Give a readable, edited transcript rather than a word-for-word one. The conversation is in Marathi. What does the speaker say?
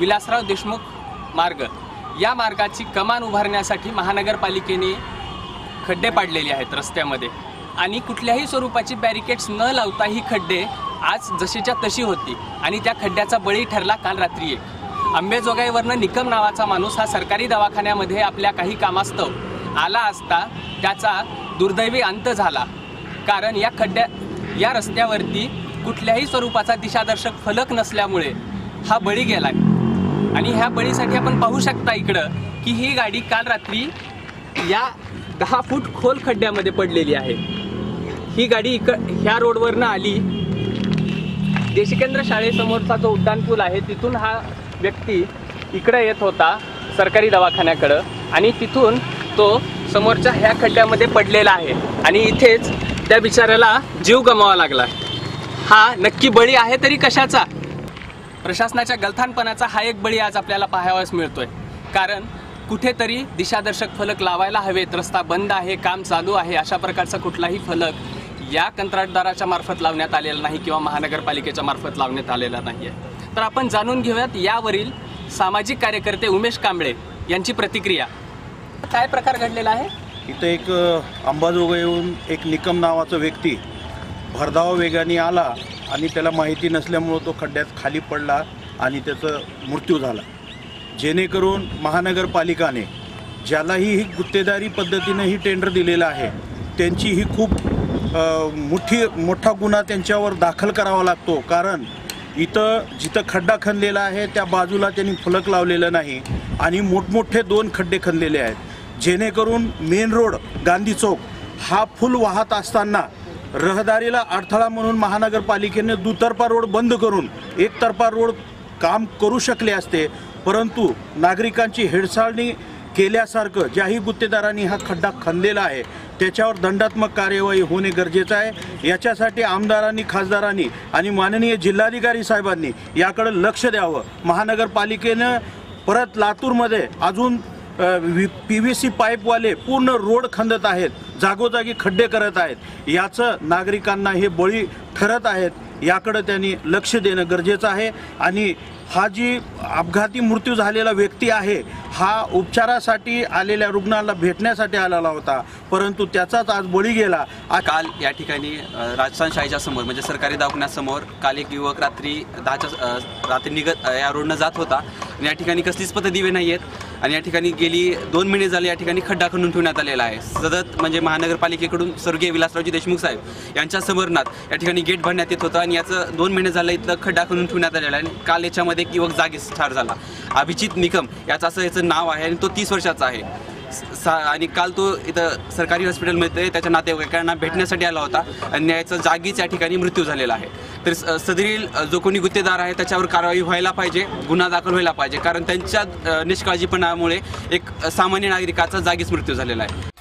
विलासराव देशमुख मार्ग या मार्गाची कमान उभारण्यासाठी महानगरपालिकेने खड्डे पाडलेले आहेत रस्त्यामध्ये आणि कुठल्याही स्वरूपाची बॅरिकेड्स न लावता ही खड्डे आज जशीच्या तशी होती आणि त्या खड्ड्याचा बळी ठरला काल रात्री एक अंबेजोगाईवरनं निकम नावाचा माणूस हा सरकारी दवाखान्यामध्ये आपल्या काही कामास्तव आला असता त्याचा दुर्दैवी अंत झाला। कारण या रस्त्यावरती कुठल्याही स्वरूपाचा दिशादर्शक फलक नसल्यामुळे हा बळी गेला आणि ह्या बळीसाठी आपण पाहू शकता इकडं की ही गाडी काल रात्री या 10 फूट खोल खड्ड्यामध्ये पडलेली आहे। ही गाडी ह्या रोडवरनं आली, देशिकेंद्र शाळेसमोरचा जो उड्डाणपूल आहे तिथून हा व्यक्ती इकडे येत होता सरकारी दवाखान्याकडं आणि तिथून तो समोरच्या ह्या खड्ड्यामध्ये पडलेला आहे आणि इथेच त्या बिचाऱ्याला जीव गमवावा लागला। हा नक्की बळी आहे तरी कशाचा? प्रशासनाच्या गलथानपणाचा हा एक बळी आज आपल्याला पाहावयास मिळतोय। कारण कुठेतरी दिशादर्शक फलक लावायला हवेत, रस्ता बंद आहे, काम चालू आहे, अशा प्रकारचा कुठलाही फलक या कंत्राटदाराच्या मार्फत लावण्यात आलेला नाही किंवा महानगरपालिकेच्या मार्फत लावण्यात आलेला नाही आहे। तर आपण जाणून घेऊयात यावरील सामाजिक कार्यकर्ते उमेश कांबळे यांची प्रतिक्रिया। काय प्रकार घडलेला आहे? इथं एक अंबाजोगाईहून एक निकम नावाचा व्यक्ती भरधाव वेगाने आला आणि त्याला माहिती नसल्यामुळं तो खड्ड्यात खाली पडला आणि त्याचा मृत्यू झाला। जेणेकरून महानगरपालिकाने ज्यालाही ही गुत्तेदारी पद्धतीने ही टेंडर दिलेलं आहे त्यांची ही खूप मोठा गुन्हा त्यांच्यावर दाखल करावा लागतो। कारण इथं जिथं खड्डा खणलेला आहे त्या बाजूला त्यांनी फलक लावलेलं नाही आणि मोठमोठे 2 खड्डे खणलेले आहेत, जेणेकरून मेन रोड गांधी चौक हा फुल वाहत असताना रहदारीला अडथळा म्हणून महानगरपालिकेने दुतर्फा रोड बंद करून एकतर्फा रोड काम करू शकले असते। परंतु नागरिकांची हेळसाळणी केल्यासारखं ज्याही गुत्तेदारांनी हा खड्डा खणलेला आहे त्याच्यावर दंडात्मक कार्यवाही होणे गरजेचं आहे। याच्यासाठी आमदारांनी, खासदारांनी आणि माननीय जिल्हाधिकारी साहेबांनी याकडे लक्ष द्यावं। महानगरपालिकेनं परत लातूरमध्ये अजून PVC पाईपवाले पूर्ण रोड खंदत आहेत, जागोजागी खड्डे करत आहेत, याचं नागरिकांना हे बळी ठरत आहेत, याकडे त्यांनी लक्ष देणं गरजेचं आहे। आणि हा जी अपघाती मृत्यू झालेला व्यक्ती आहे हा उपचारासाठी आलेल्या रुग्णाला भेटण्यासाठी आलेला होता, परंतु त्याचाच आज बळी गेला। काल या ठिकाणी राजस्थान शाळेच्या समोर म्हणजे सरकारी दवाखान्यासमोर काल एक युवक रात्री 10च्या निघत या रोडनं जात होता आणि या ठिकाणी कसलीच पथदिवे नाही आहेत आणि या ठिकाणी गेली 2 महिने झाले या ठिकाणी खड्डा खणून ठेवण्यात आलेला आहे। सतत म्हणजे महानगरपालिकेकडून स्वर्गीय विलासरावजी देशमुख साहेब यांच्या समरणात या ठिकाणी गेट भरण्यात येत होतं आणि याचं 2 महिने झालं इथलं खड्डा खणून ठेवण्यात आलेला आहे। आणि काल याच्यामध्ये एक युवक जागीच ठार झाला, अभिजित निकम याचं नाव आहे आणि तो 30 वर्षाचा आहे आणि काल तो इथं सरकारी हॉस्पिटलमध्ये त्याच्या नातेवाईकांना भेटण्यासाठी आला होता आणि याचा जागीच या ठिकाणी मृत्यू झालेला आहे। तर सदरील जो कोणी गुत्तेदार आहे त्याच्यावर कारवाई व्हायला पाहिजे, गुन्हा दाखल व्हायला पाहिजे, कारण त्यांच्या निष्काळजीपणामुळे एक सामान्य नागरिकाचा जागीच मृत्यू झालेला आहे।